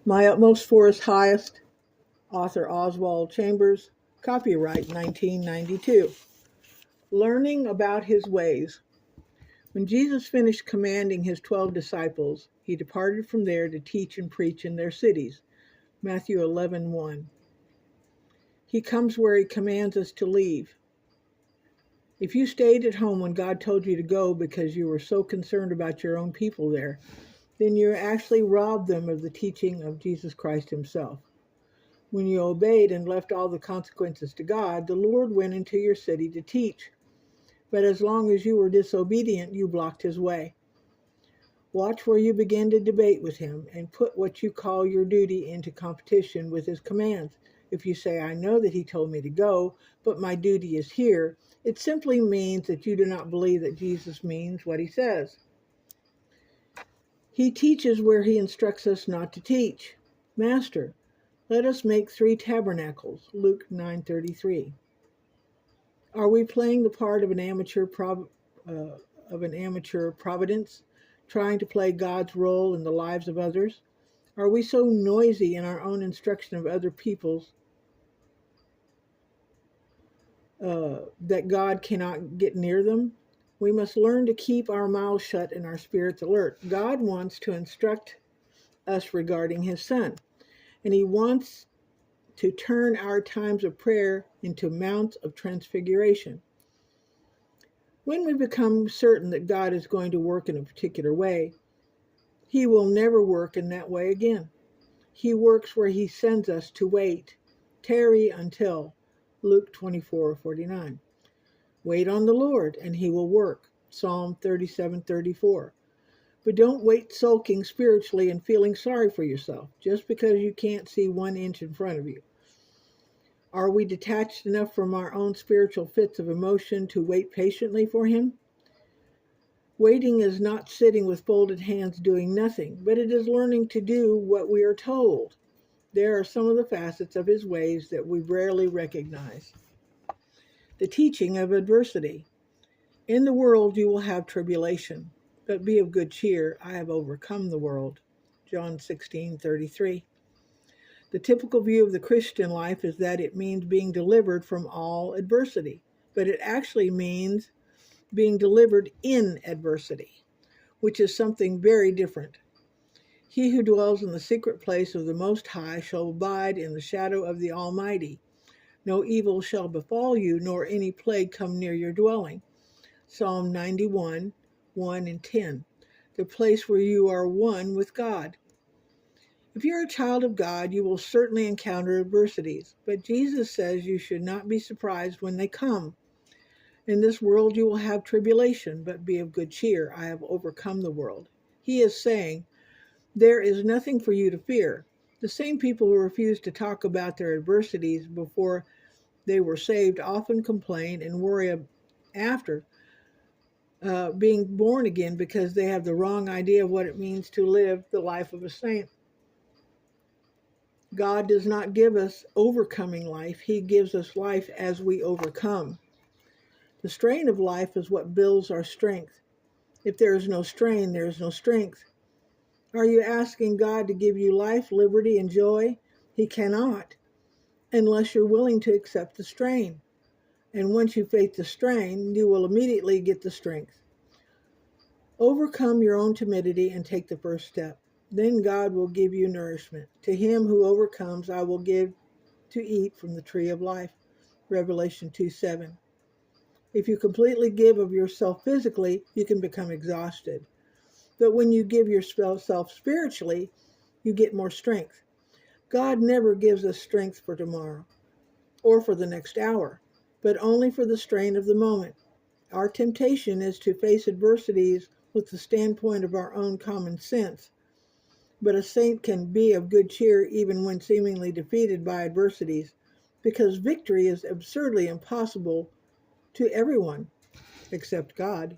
My Utmost for His Highest, author Oswald Chambers, copyright 1992. Learning about His ways. When Jesus finished commanding His 12 disciples, He departed from there to teach and preach in their cities. Matthew 11:1. He comes where He commands us to leave. If you stayed at home when God told you to go because you were so concerned about your own people there, then you actually robbed them of the teaching of Jesus Christ Himself. When you obeyed and left all the consequences to God, the Lord went into your city to teach. But as long as you were disobedient, you blocked His way. Watch where you begin to debate with Him and put what you call your duty into competition with His commands. If you say, I know that He told me to go, but my duty is here, it simply means that you do not believe that Jesus means what He says. He teaches where He instructs us not to teach. Master, let us make 3 tabernacles. Luke 9:33. Are we playing the part of an amateur providence, trying to play God's role in the lives of others? Are we so noisy in our own instruction of other people's that God cannot get near them? We must learn to keep our mouths shut and our spirits alert. God wants to instruct us regarding His Son, and He wants to turn our times of prayer into mounts of transfiguration. When we become certain that God is going to work in a particular way, He will never work in that way again. He works where He sends us to wait. Tarry until. Luke 24:49. Wait on the Lord, and He will work. Psalm 37:34. But don't wait sulking spiritually and feeling sorry for yourself just because you can't see 1 inch in front of you. Are we detached enough from our own spiritual fits of emotion to wait patiently for Him? Waiting is not sitting with folded hands doing nothing, but it is learning to do what we are told. There are some of the facets of His ways that we rarely recognize. The teaching of adversity. In the world you will have tribulation, but be of good cheer. I have overcome the world. John 16:33. The typical view of the Christian life is that it means being delivered from all adversity, but it actually means being delivered in adversity, which is something very different. He who dwells in the secret place of the Most High shall abide in the shadow of the Almighty. No evil shall befall you, nor any plague come near your dwelling. Psalm 91:1 and 10. The place where you are one with God. If you're a child of God, you will certainly encounter adversities, but Jesus says you should not be surprised when they come. In this world you will have tribulation, but be of good cheer. I have overcome the world. He is saying, there is nothing for you to fear. The same people who refuse to talk about their adversities before they were saved often complain and worry after being born again because they have the wrong idea of what it means to live the life of a saint. God does not give us overcoming life. He gives us life as we overcome. The strain of life is what builds our strength. If there is no strain, there is no strength. Are you asking God to give you life, liberty, and joy? He cannot, unless you're willing to accept the strain. And once you face the strain, you will immediately get the strength. Overcome your own timidity and take the first step. Then God will give you nourishment. To him who overcomes, I will give to eat from the tree of life. Revelation 2:7. If you completely give of yourself physically, you can become exhausted. But when you give yourself spiritually, you get more strength. God never gives us strength for tomorrow or for the next hour, but only for the strain of the moment. Our temptation is to face adversities with the standpoint of our own common sense. But a saint can be of good cheer even when seemingly defeated by adversities, because victory is absurdly impossible to everyone except God.